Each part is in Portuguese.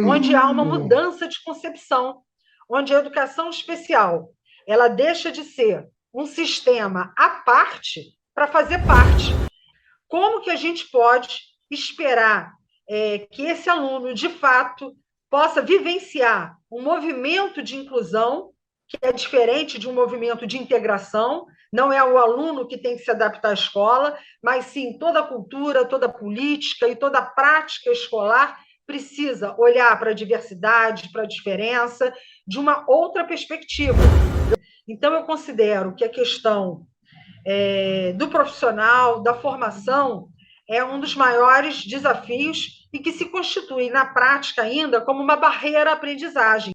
onde há uma mudança de concepção, onde a educação especial ela deixa de ser um sistema à parte para fazer parte. Como que a gente pode esperar que esse aluno, de fato, possa vivenciar um movimento de inclusão, que é diferente de um movimento de integração? Não é o aluno que tem que se adaptar à escola, mas sim toda a cultura, toda a política e toda a prática escolar precisa olhar para a diversidade, para a diferença, de uma outra perspectiva. Então, eu considero que a questão do profissional, da formação, é um dos maiores desafios e que se constitui na prática ainda como uma barreira à aprendizagem.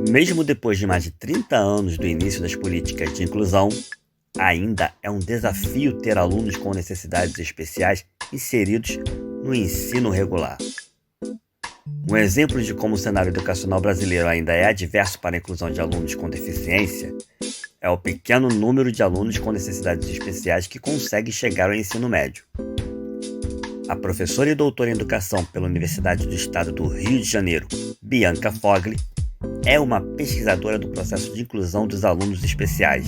Mesmo depois de mais de 30 anos do início das políticas de inclusão, ainda é um desafio ter alunos com necessidades especiais inseridos no ensino regular. Um exemplo de como o cenário educacional brasileiro ainda é adverso para a inclusão de alunos com deficiência é o pequeno número de alunos com necessidades especiais que consegue chegar ao ensino médio. A professora e doutora em educação pela Universidade do Estado do Rio de Janeiro, Bianca Fogli, é uma pesquisadora do processo de inclusão dos alunos especiais.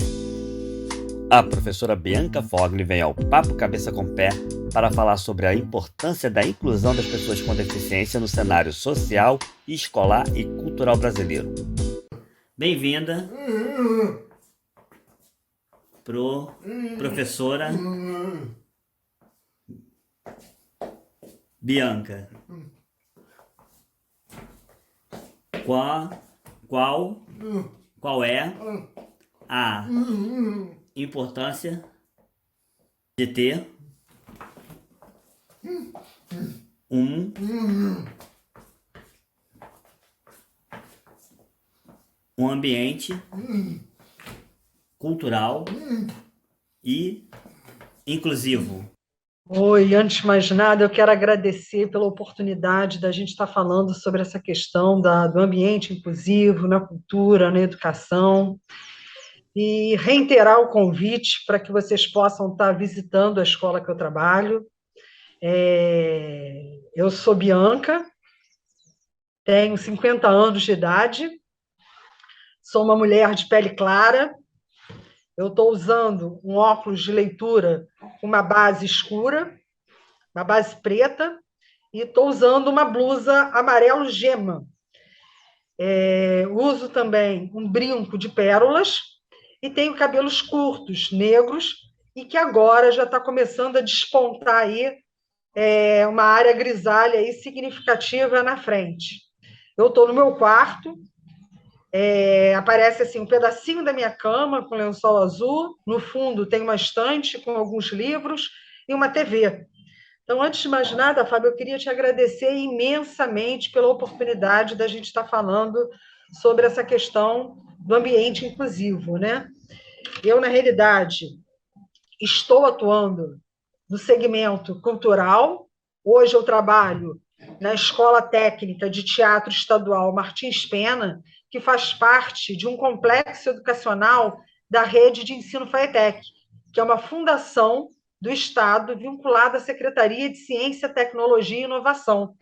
A professora Bianca Fogli vem ao Papo Cabeça com Pé para falar sobre a importância da inclusão das pessoas com deficiência no cenário social, escolar e cultural brasileiro. Bem-vinda, professora Bianca. Qual é a importância de ter um ambiente cultural e inclusivo? Oi, antes de mais nada, eu quero agradecer pela oportunidade da gente estar falando sobre essa questão do ambiente inclusivo, na cultura, na educação, e reiterar o convite para que vocês possam estar visitando a escola que eu trabalho. Eu sou Bianca, tenho 50 anos de idade, sou uma mulher de pele clara, eu estou usando um óculos de leitura com uma base escura, uma base preta, e estou usando uma blusa amarelo gema. Uso também um brinco de pérolas e tenho cabelos curtos, negros, e que agora já está começando a despontar aí uma área grisalha aí significativa na frente. Eu estou no meu quarto, aparece assim um pedacinho da minha cama com lençol azul, no fundo tem uma estante com alguns livros e uma TV. Então, antes de mais nada, Fábio, eu queria te agradecer imensamente pela oportunidade da gente estar falando sobre essa questão do ambiente inclusivo, né? Eu, na realidade, estou atuando no segmento cultural. Hoje eu trabalho na Escola Técnica de Teatro Estadual Martins Pena, que faz parte de um complexo educacional da rede de ensino FAETEC, que é uma fundação do Estado vinculada à Secretaria de Ciência, Tecnologia e Inovação.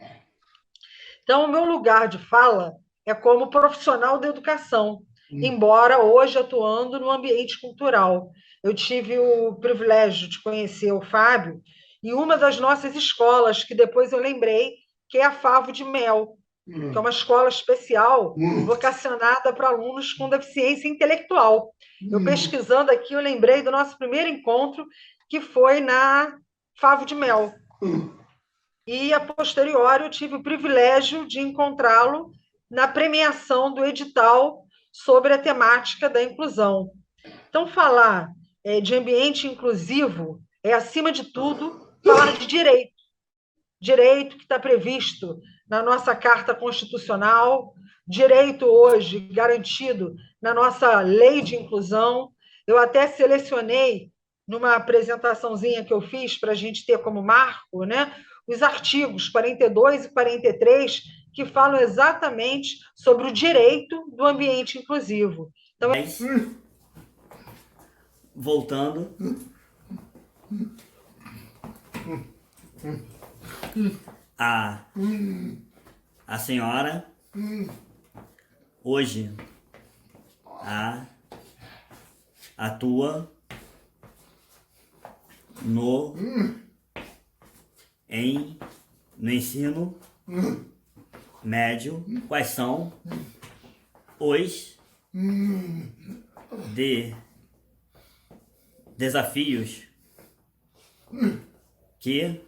Então, o meu lugar de fala é como profissional da educação, embora hoje atuando no ambiente cultural. Eu tive o privilégio de conhecer o Fábio em uma das nossas escolas, que depois eu lembrei, que é a Favo de Mel, que é uma escola especial vocacionada para alunos com deficiência intelectual. Eu pesquisando aqui, eu lembrei do nosso primeiro encontro, que foi na Favo de Mel. E, a posteriori, eu tive o privilégio de encontrá-lo na premiação do edital sobre a temática da inclusão. Então, falar de ambiente inclusivo é, acima de tudo, falar de direito. Direito que está previsto na nossa Carta Constitucional, direito hoje garantido na nossa Lei de Inclusão. Eu até selecionei, numa apresentaçãozinha que eu fiz para a gente ter como marco, né, os artigos 42 e 43, que falam exatamente sobre o direito do ambiente inclusivo. Então, voltando A, a senhora hoje atua no ensino médio. Quais são os desafios que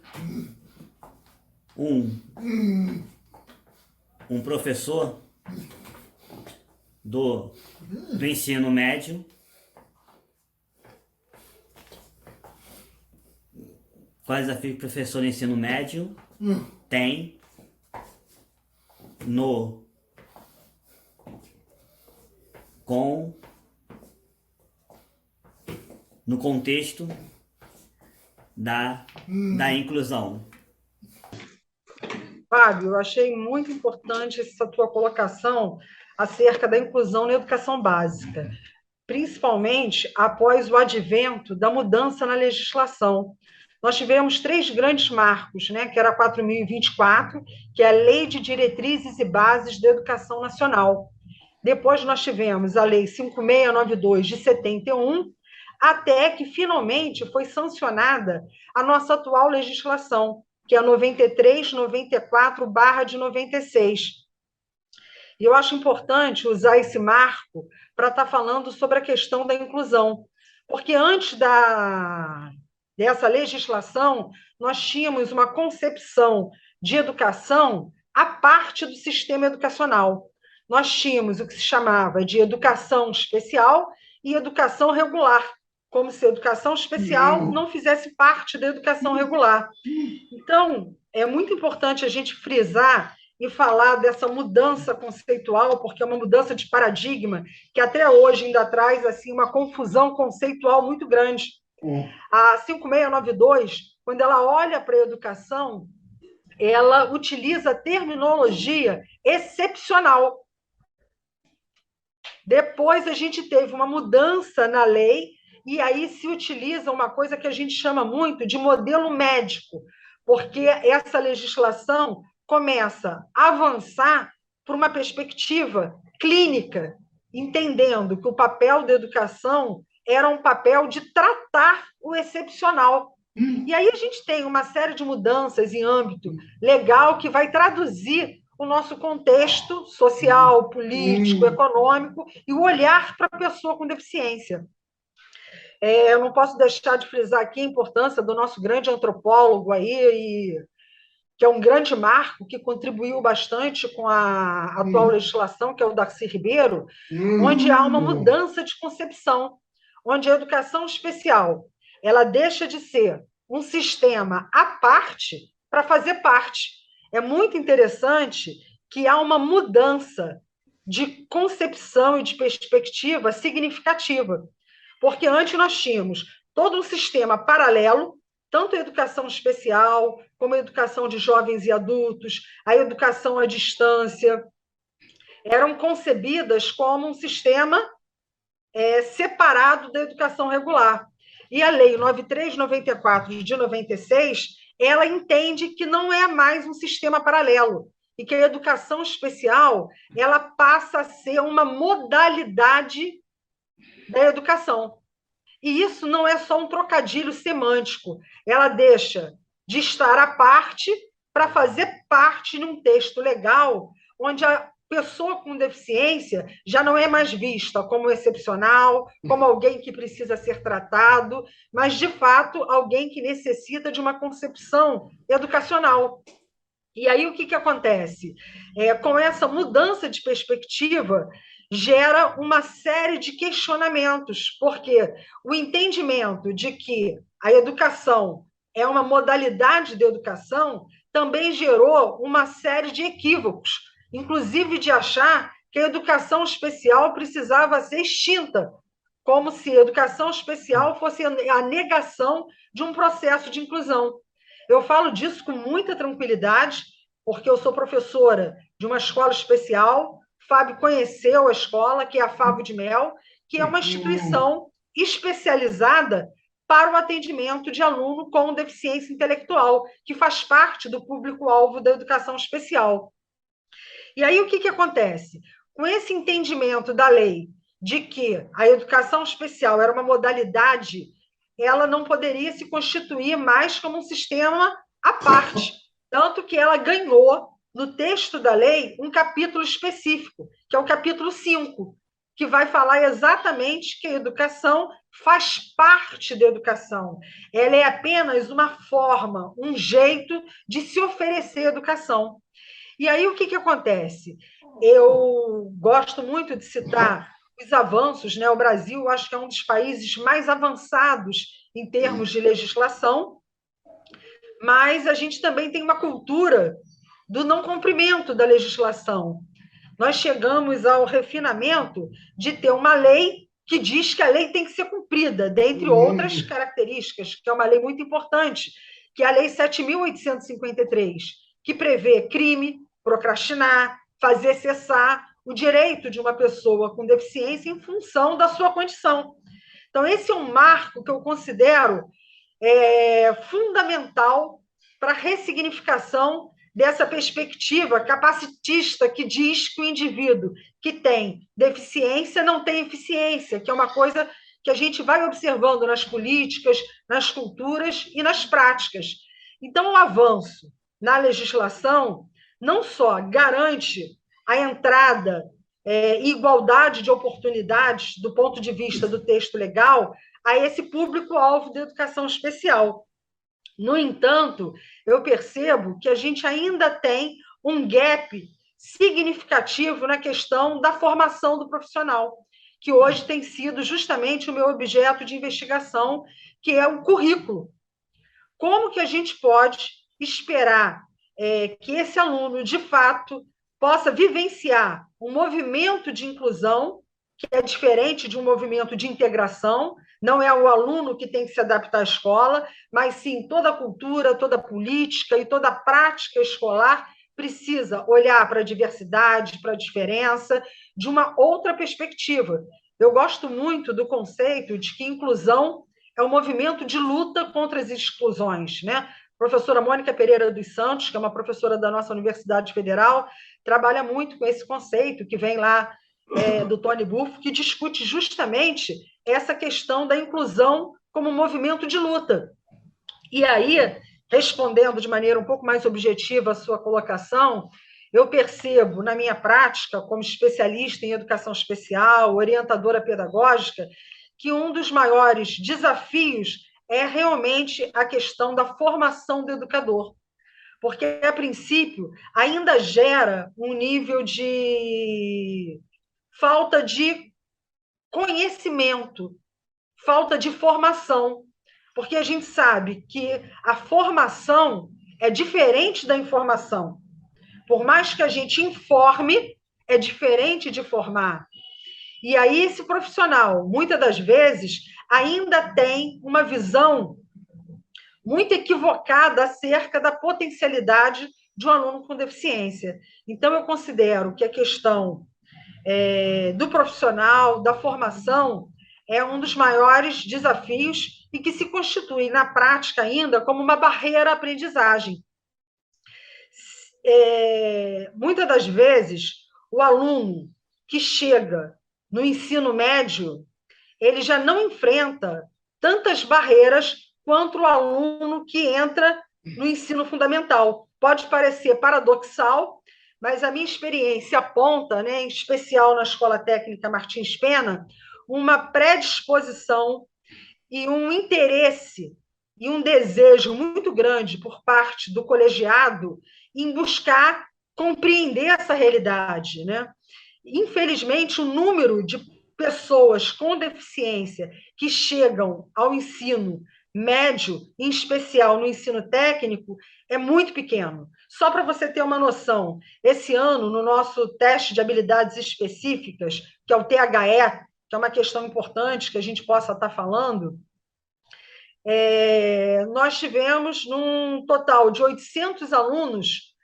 um professor do ensino médio quais desafios o professor do ensino médio tem no contexto da inclusão? Fábio, eu achei muito importante essa tua colocação acerca da inclusão na educação básica, principalmente após o advento da mudança na legislação. Nós tivemos três grandes marcos, né, que era a 4.024, que é a Lei de Diretrizes e Bases da Educação Nacional. Depois nós tivemos a Lei 5.692, de 71, até que finalmente foi sancionada a nossa atual legislação, que é a 93/94 de 96. E eu acho importante usar esse marco para estar falando sobre a questão da inclusão, porque antes dessa legislação, nós tínhamos uma concepção de educação à parte do sistema educacional. Nós tínhamos o que se chamava de educação especial e educação regular, como se a educação especial não fizesse parte da educação regular. Então, é muito importante a gente frisar e falar dessa mudança conceitual, porque é uma mudança de paradigma que até hoje ainda traz assim, uma confusão conceitual muito grande. A 5.692, quando ela olha para a educação, ela utiliza a terminologia excepcional. Depois a gente teve uma mudança na lei, e aí se utiliza uma coisa que a gente chama muito de modelo médico, porque essa legislação começa a avançar por uma perspectiva clínica, entendendo que o papel da educação era um papel de tratar o excepcional. E aí a gente tem uma série de mudanças em âmbito legal que vai traduzir o nosso contexto social, político, econômico e o olhar para a pessoa com deficiência. Eu não posso deixar de frisar aqui a importância do nosso grande antropólogo aí, que é um grande marco, que contribuiu bastante com a atual legislação, que é o Darcy Ribeiro, onde há uma mudança de concepção, onde a educação especial ela deixa de ser um sistema à parte para fazer parte. É muito interessante que há uma mudança de concepção e de perspectiva significativa, porque antes nós tínhamos todo um sistema paralelo, tanto a educação especial, como a educação de jovens e adultos, a educação à distância, eram concebidas como um sistema separado da educação regular. E a Lei 93/94 de 96, ela entende que não é mais um sistema paralelo, e que a educação especial ela passa a ser uma modalidade da educação. E isso não é só um trocadilho semântico, ela deixa de estar à parte para fazer parte num texto legal, onde a pessoa com deficiência já não é mais vista como excepcional, como alguém que precisa ser tratado, mas, de fato, alguém que necessita de uma concepção educacional. E aí o que acontece? Com essa mudança de perspectiva, gera uma série de questionamentos, porque o entendimento de que a educação é uma modalidade de educação também gerou uma série de equívocos, inclusive de achar que a educação especial precisava ser extinta, como se a educação especial fosse a negação de um processo de inclusão. Eu falo disso com muita tranquilidade, porque eu sou professora de uma escola especial. Fábio conheceu a escola, que é a Favo de Mel, que é uma instituição especializada para o atendimento de aluno com deficiência intelectual, que faz parte do público-alvo da educação especial. E aí o que acontece? Com esse entendimento da lei de que a educação especial era uma modalidade, ela não poderia se constituir mais como um sistema à parte. Tanto que ela ganhou, no texto da lei, um capítulo específico, que é o capítulo 5, que vai falar exatamente que a educação faz parte da educação. Ela é apenas uma forma, um jeito de se oferecer educação. E aí o que acontece? Eu gosto muito de citar os avanços, né? O Brasil, acho que é um dos países mais avançados em termos de legislação, mas a gente também tem uma cultura do não cumprimento da legislação. Nós chegamos ao refinamento de ter uma lei que diz que a lei tem que ser cumprida, dentre outras características, que é uma lei muito importante, que é a Lei 7.853, que prevê crime, procrastinar, fazer cessar o direito de uma pessoa com deficiência em função da sua condição. Então, esse é um marco que eu considero fundamental para a ressignificação dessa perspectiva capacitista que diz que o indivíduo que tem deficiência não tem eficiência, que é uma coisa que a gente vai observando nas políticas, nas culturas e nas práticas. Então, o avanço na legislação não só garante a entrada e igualdade de oportunidades do ponto de vista do texto legal a esse público-alvo da educação especial. No entanto, eu percebo que a gente ainda tem um gap significativo na questão da formação do profissional, que hoje tem sido justamente o meu objeto de investigação, que é o currículo. Como que a gente pode esperar que esse aluno, de fato, possa vivenciar um movimento de inclusão, que é diferente de um movimento de integração? Não é o aluno que tem que se adaptar à escola, mas sim toda a cultura, toda a política e toda a prática escolar precisa olhar para a diversidade, para a diferença, de uma outra perspectiva. Eu gosto muito do conceito de que inclusão é um movimento de luta contra as exclusões, né? A professora Mônica Pereira dos Santos, que é uma professora da nossa Universidade Federal, trabalha muito com esse conceito, que vem lá do Tony Buff, que discute justamente essa questão da inclusão como um movimento de luta. E aí, respondendo de maneira um pouco mais objetiva a sua colocação, eu percebo na minha prática, como especialista em educação especial, orientadora pedagógica, que um dos maiores desafios é realmente a questão da formação do educador. Porque, a princípio, ainda gera um nível de falta de conhecimento, falta de formação, porque a gente sabe que a formação é diferente da informação. Por mais que a gente informe, é diferente de formar. E aí esse profissional, muitas das vezes, ainda tem uma visão muito equivocada acerca da potencialidade de um aluno com deficiência. Então, eu considero que a questão do profissional, da formação, é um dos maiores desafios e que se constitui, na prática, ainda como uma barreira à aprendizagem. Muitas das vezes, o aluno que chega no ensino médio, ele já não enfrenta tantas barreiras quanto o aluno que entra no ensino fundamental. Pode parecer paradoxal, mas a minha experiência aponta, né, em especial na Escola Técnica Martins Pena, uma predisposição e um interesse e um desejo muito grande por parte do colegiado em buscar compreender essa realidade, né? Infelizmente, o número de pessoas com deficiência que chegam ao ensino médio, em especial no ensino técnico, é muito pequeno. Só para você ter uma noção, esse ano, no nosso teste de habilidades específicas, que é o THE, que é uma questão importante que a gente possa estar falando, nós tivemos, num total de 800 alunos,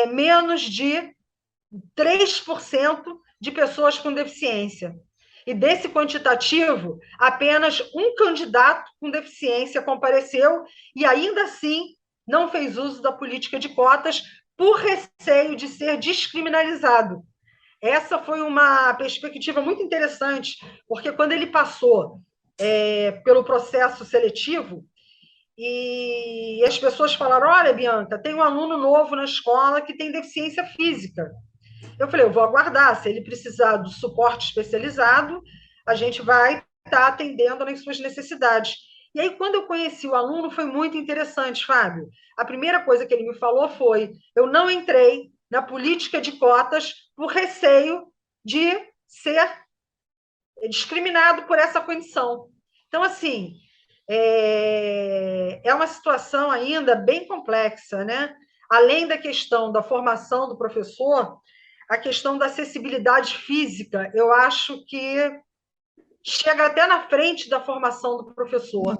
menos de 3% de pessoas com deficiência. E desse quantitativo, apenas um candidato com deficiência compareceu e ainda assim não fez uso da política de cotas por receio de ser descriminalizado. Essa foi uma perspectiva muito interessante, porque quando ele passou pelo processo seletivo, e as pessoas falaram: olha, Bianca, tem um aluno novo na escola que tem deficiência física. Eu falei: eu vou aguardar, se ele precisar do suporte especializado, a gente vai estar atendendo nas suas necessidades. E aí, quando eu conheci o aluno, foi muito interessante, Fábio. A primeira coisa que ele me falou foi: eu não entrei na política de cotas por receio de ser discriminado por essa condição. Então, assim, é uma situação ainda bem complexa, né? Além da questão da formação do professor, a questão da acessibilidade física, eu acho que chega até na frente da formação do professor.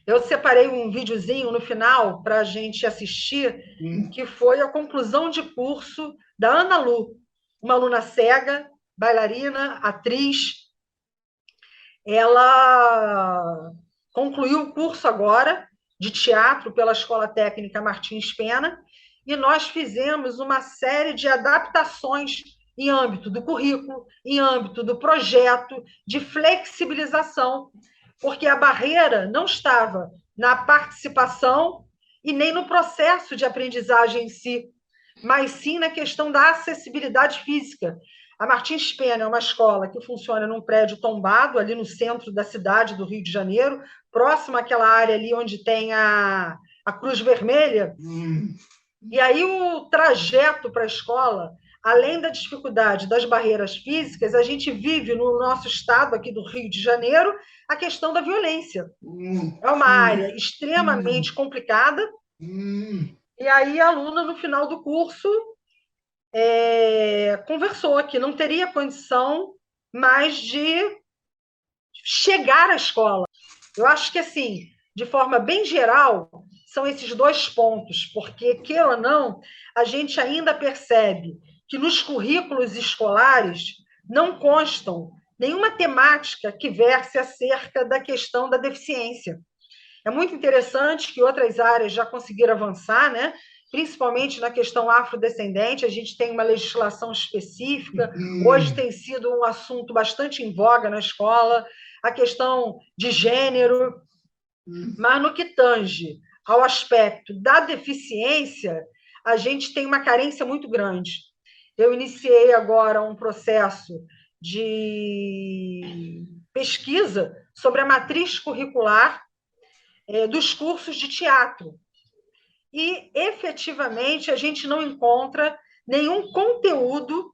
Eu separei um videozinho no final para a gente assistir, que foi a conclusão de curso da Ana Lu, uma aluna cega, bailarina, atriz. Ela concluiu o curso agora de teatro pela Escola Técnica Martins Pena, e nós fizemos uma série de adaptações em âmbito do currículo, em âmbito do projeto, de flexibilização, porque a barreira não estava na participação e nem no processo de aprendizagem em si, mas sim na questão da acessibilidade física. A Martins Pena é uma escola que funciona num prédio tombado, ali no centro da cidade do Rio de Janeiro, próximo àquela área ali onde tem a Cruz Vermelha. E aí o trajeto para a escola, além da dificuldade das barreiras físicas, a gente vive no nosso estado aqui do Rio de Janeiro a questão da violência. É uma área extremamente complicada. E aí a aluna, no final do curso, conversou que não teria condição mais de chegar à escola. Eu acho que, assim, de forma bem geral, são esses dois pontos, porque, queira ou não, a gente ainda percebe que nos currículos escolares não constam nenhuma temática que verse acerca da questão da deficiência. É muito interessante que outras áreas já conseguiram avançar, né? Principalmente na questão afrodescendente, a gente tem uma legislação específica, hoje tem sido um assunto bastante em voga na escola, a questão de gênero, mas no que tange ao aspecto da deficiência, a gente tem uma carência muito grande. Eu iniciei agora um processo de pesquisa sobre a matriz curricular dos cursos de teatro. E, efetivamente, a gente não encontra nenhum conteúdo,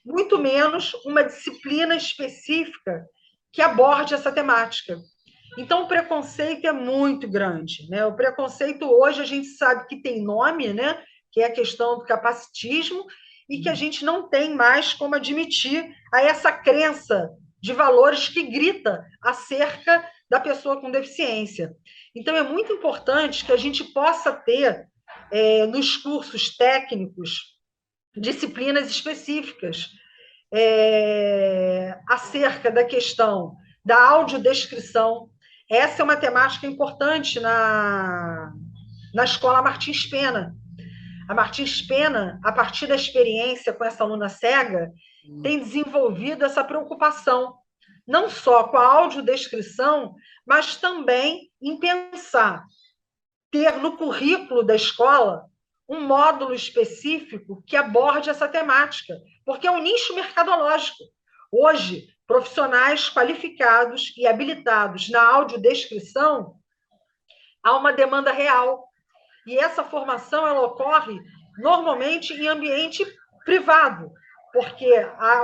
muito menos uma disciplina específica que aborde essa temática. Então, o preconceito é muito grande, né? O preconceito hoje a gente sabe que tem nome, né? Que é a questão do capacitismo, e que a gente não tem mais como admitir a essa crença de valores que grita acerca da pessoa com deficiência. Então, é muito importante que a gente possa ter, nos cursos técnicos, disciplinas específicas acerca da questão da audiodescrição. Essa é uma temática importante na Escola Martins Pena. A Martins Pena, a partir da experiência com essa aluna cega, tem desenvolvido essa preocupação, não só com a audiodescrição, mas também em pensar, ter no currículo da escola um módulo específico que aborde essa temática, porque é um nicho mercadológico. Hoje, profissionais qualificados e habilitados na audiodescrição, há uma demanda real. E essa formação ela ocorre normalmente em ambiente privado, porque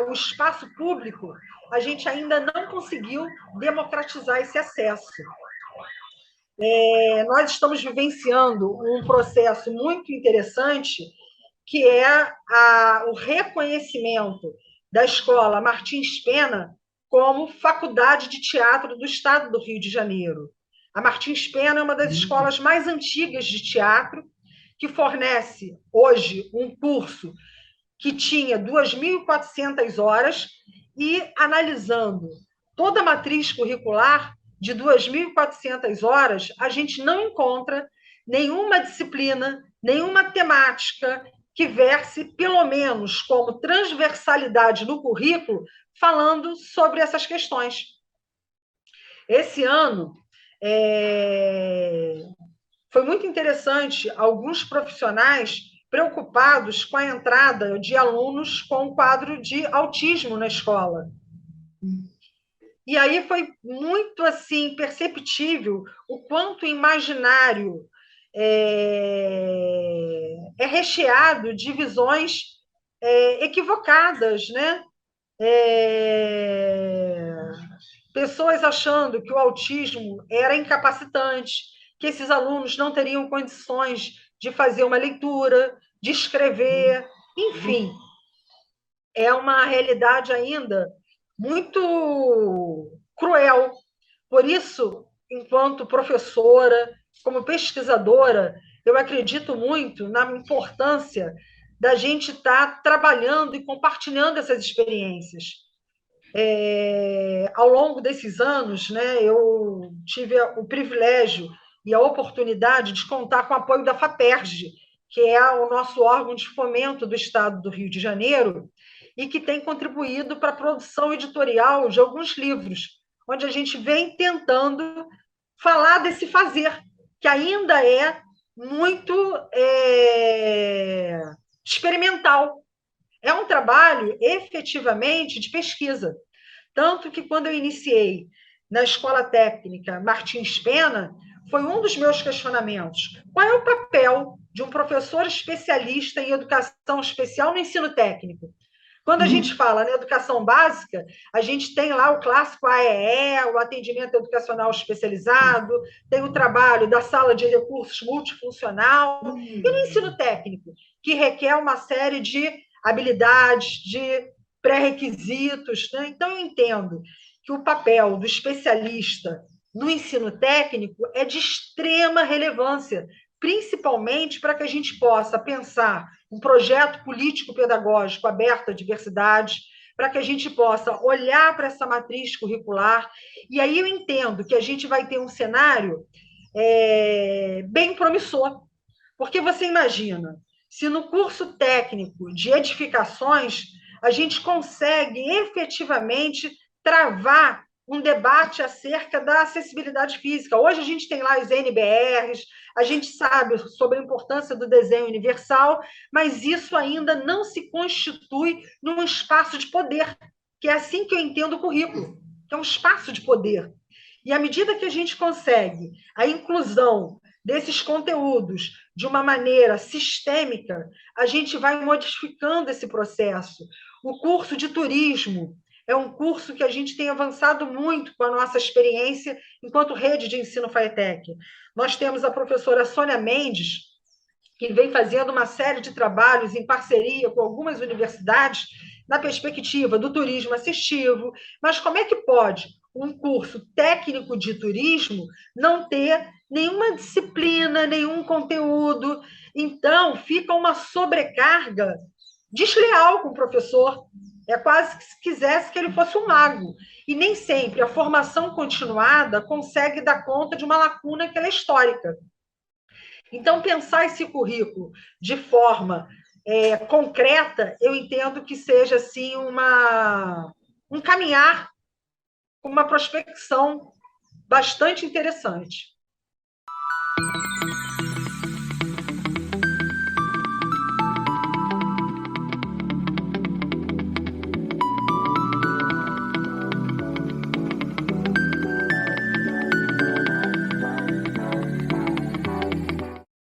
o espaço público a gente ainda não conseguiu democratizar esse acesso. Nós estamos vivenciando um processo muito interessante, que é o reconhecimento da Escola Martins Pena como faculdade de teatro do Estado do Rio de Janeiro. A Martins Pena é uma das escolas mais antigas de teatro, que fornece hoje um curso que tinha 2.400 horas e analisando toda a matriz curricular de 2.400 horas, a gente não encontra nenhuma disciplina, nenhuma temática que verse, pelo menos como transversalidade no currículo, falando sobre essas questões. Esse ano, foi muito interessante alguns profissionais preocupados com a entrada de alunos com um quadro de autismo na escola. E aí foi muito assim perceptível o quanto o imaginário é recheado de visões equivocadas, né? Pessoas achando que o autismo era incapacitante, que esses alunos não teriam condições de fazer uma leitura, de escrever, enfim, é uma realidade ainda muito cruel. Por isso, enquanto professora, como pesquisadora, eu acredito muito na importância da gente estar trabalhando e compartilhando essas experiências. Ao longo desses anos, né, eu tive o privilégio e a oportunidade de contar com o apoio da FAPERJ, que é o nosso órgão de fomento do Estado do Rio de Janeiro, e que tem contribuído para a produção editorial de alguns livros, onde a gente vem tentando falar desse fazer, que ainda é muito experimental. É um trabalho efetivamente de pesquisa. Tanto que, quando eu iniciei na Escola Técnica Martins Pena, foi um dos meus questionamentos. Qual é o papel de um professor especialista em educação especial no ensino técnico? Quando a gente fala na educação básica, a gente tem lá o clássico AEE, o atendimento educacional especializado, tem o trabalho da sala de recursos multifuncional, e no ensino técnico, que requer uma série de habilidades, de pré-requisitos. Né? Então, eu entendo que o papel do especialista no ensino técnico é de extrema relevância, principalmente para que a gente possa pensar um projeto político-pedagógico aberto à diversidade, para que a gente possa olhar para essa matriz curricular. E aí eu entendo que a gente vai ter um cenário bem promissor, porque você imagina, se no curso técnico de edificações a gente consegue efetivamente travar um debate acerca da acessibilidade física. Hoje a gente tem lá os NBRs, a gente sabe sobre a importância do desenho universal, mas isso ainda não se constitui num espaço de poder, que é assim que eu entendo o currículo, que é um espaço de poder. E à medida que a gente consegue a inclusão desses conteúdos de uma maneira sistêmica, a gente vai modificando esse processo. O curso de turismo é um curso que a gente tem avançado muito com a nossa experiência enquanto rede de ensino FATEC. Nós temos a professora Sônia Mendes, que vem fazendo uma série de trabalhos em parceria com algumas universidades na perspectiva do turismo assistivo. Mas como é que pode um curso técnico de turismo não ter nenhuma disciplina, nenhum conteúdo? Então, fica uma sobrecarga desleal com o professor. É quase que se quisesse que ele fosse um mago. E nem sempre a formação continuada consegue dar conta de uma lacuna que ela é histórica. Então, pensar esse currículo de forma concreta, eu entendo que seja assim um caminhar, uma prospecção bastante interessante.